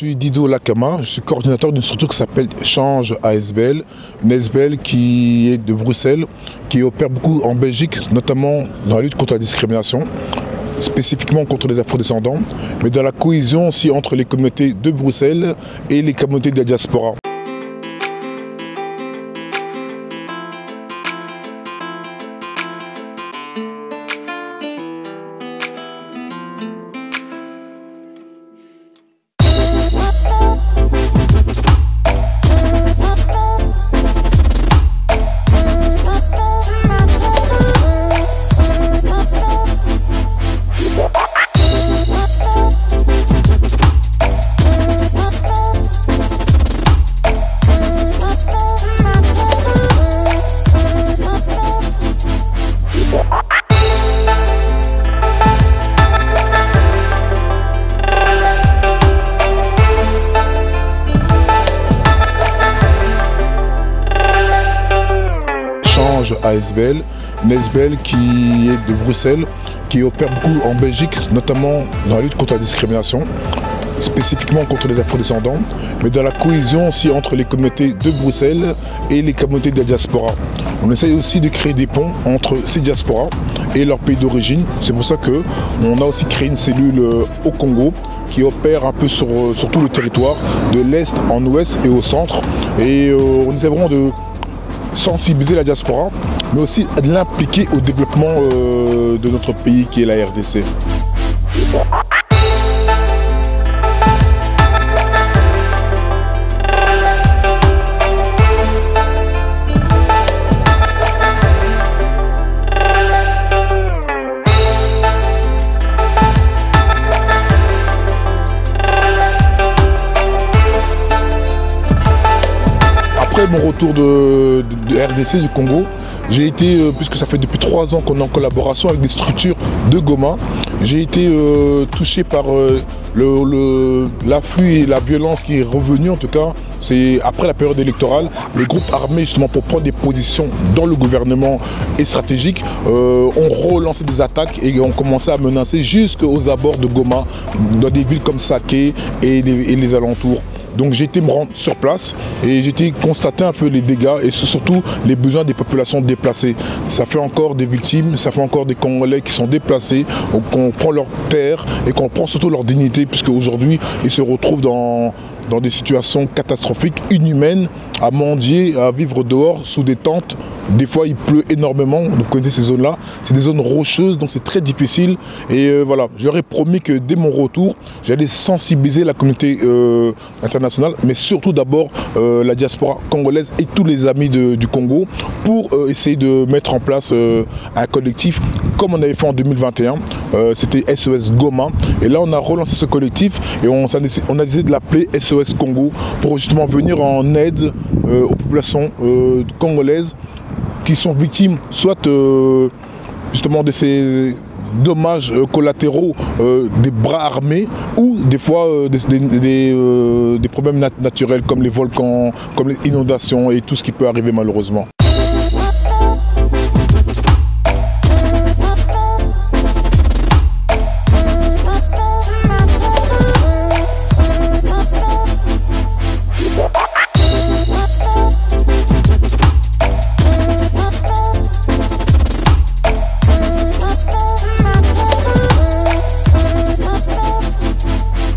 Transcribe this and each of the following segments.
suis Dido Lakama, je suis coordinateur d'une structure qui s'appelle Change ASBL, une ASBL qui est de Bruxelles, qui opère beaucoup en Belgique, notamment dans la lutte contre la discrimination, spécifiquement contre les afro-descendants, mais dans la cohésion aussi entre les communautés de Bruxelles et les communautés de la diaspora. ASBL, une ASBL qui est de Bruxelles, qui opère beaucoup en Belgique, notamment dans la lutte contre la discrimination, spécifiquement contre les afro-descendants, mais dans la cohésion aussi entre les communautés de Bruxelles et les communautés de la diaspora. On essaye aussi de créer des ponts entre ces diasporas et leur pays d'origine. C'est pour ça qu'on a aussi créé une cellule au Congo qui opère un peu sur tout le territoire, de l'Est en Ouest et au centre. Et on essaie vraiment de sensibiliser la diaspora, mais aussi de l'impliquer au développement de notre pays qui est la RDC. Après mon retour de RDC, du Congo, j'ai été, puisque ça fait depuis 3 ans qu'on est en collaboration avec des structures de Goma, j'ai été touché par l'afflux et la violence qui est revenue, en tout cas, c'est après la période électorale, les groupes armés justement pour prendre des positions dans le gouvernement et stratégique ont relancé des attaques et ont commencé à menacer jusqu'aux abords de Goma, dans des villes comme Saké et les alentours. Donc j'ai été me rendre sur place et j'ai été constater un peu les dégâts et surtout les besoins des populations déplacées. Ça fait encore des victimes, ça fait encore des Congolais qui sont déplacés, qu'on prend leur terre et qu'on prend surtout leur dignité, puisque aujourd'hui ils se retrouvent dans des situations catastrophiques, inhumaines, à mendier, à vivre dehors sous des tentes. Des fois il pleut énormément, vous connaissez ces zones-là, c'est des zones rocheuses, donc c'est très difficile. Et voilà, j'aurais promis que dès mon retour, j'allais sensibiliser la communauté internationale, mais surtout d'abord la diaspora congolaise et tous les amis du Congo, pour essayer de mettre en place un collectif comme on avait fait en 2021, c'était SOS Goma. Et là on a relancé ce collectif et on a décidé de l'appeler SOS Congo pour justement venir en aide aux populations congolaises qui sont victimes soit justement de ces dommages collatéraux des bras armés ou des fois des problèmes naturels comme les volcans, comme les inondations et tout ce qui peut arriver malheureusement.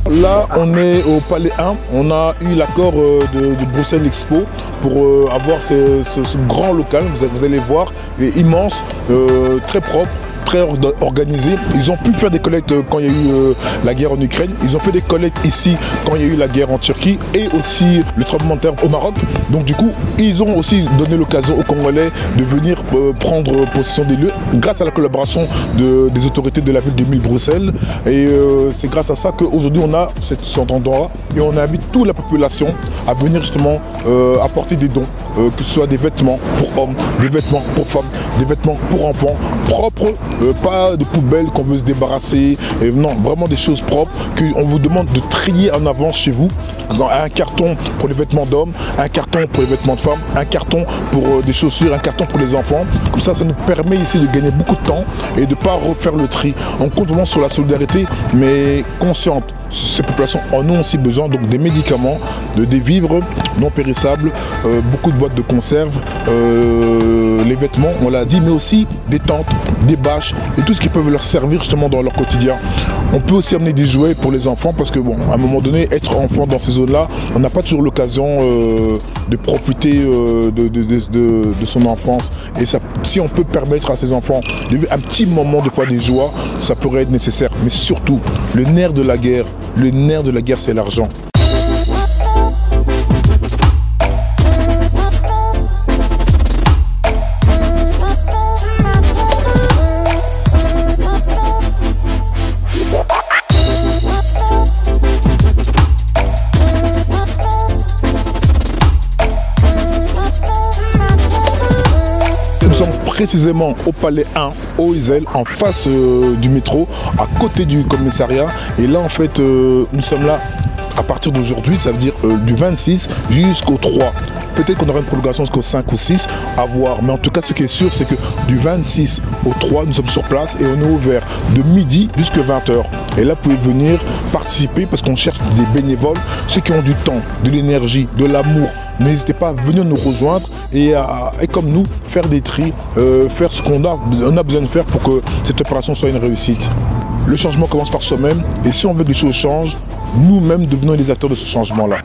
Là, on est au Palais 1, on a eu l'accord de Bruxelles Expo pour avoir ce grand local, vous allez voir, il est immense, très propre, très organisé. Ils ont pu faire des collectes quand il y a eu la guerre en Ukraine, ils ont fait des collectes ici quand il y a eu la guerre en Turquie et aussi le tremblement de terre au Maroc. Donc du coup, ils ont aussi donné l'occasion aux Congolais de venir prendre possession des lieux grâce à la collaboration des autorités de la ville de Bruxelles. Et c'est grâce à ça qu'aujourd'hui on a cet endroit et on invite toute la population à venir justement apporter des dons. que ce soit des vêtements pour hommes, des vêtements pour femmes, des vêtements pour enfants, propres, pas de poubelles qu'on veut se débarrasser, non, vraiment des choses propres qu'on vous demande de trier en avance chez vous. Un carton pour les vêtements d'hommes, un carton pour les vêtements de femmes, un carton pour des chaussures, un carton pour les enfants. Comme ça nous permet ici de gagner beaucoup de temps et de ne pas refaire le tri. On compte vraiment sur la solidarité, mais consciente. Ces populations en ont aussi besoin, donc des médicaments, des vivres non périssables, beaucoup de boîtes de conserve, les vêtements, on l'a dit, mais aussi des tentes, des bâches et tout ce qui peut leur servir justement dans leur quotidien. On peut aussi amener des jouets pour les enfants parce que bon, à un moment donné, être enfant dans ces zones-là, on n'a pas toujours l'occasion de profiter de son enfance. Et ça, si on peut permettre à ces enfants de vivre un petit moment de quoi des joies, ça pourrait être nécessaire. Mais surtout, le nerf de la guerre, c'est l'argent. Nous sommes précisément au Palais 1, au Isel, en face du métro, à côté du commissariat. Et là, en fait, nous sommes là à partir d'aujourd'hui, ça veut dire du 26 jusqu'au 3. Peut-être qu'on aura une prolongation jusqu'au 5 ou 6, à voir. Mais en tout cas, ce qui est sûr, c'est que du 26 au 3, nous sommes sur place et on est ouvert de midi jusqu'à 20h. Et là, vous pouvez venir participer parce qu'on cherche des bénévoles, ceux qui ont du temps, de l'énergie, de l'amour. N'hésitez pas à venir nous rejoindre et comme nous, faire des tris, faire ce qu'on a besoin de faire pour que cette opération soit une réussite. Le changement commence par soi-même et si on veut que les choses changent, nous-mêmes devenons les acteurs de ce changement-là.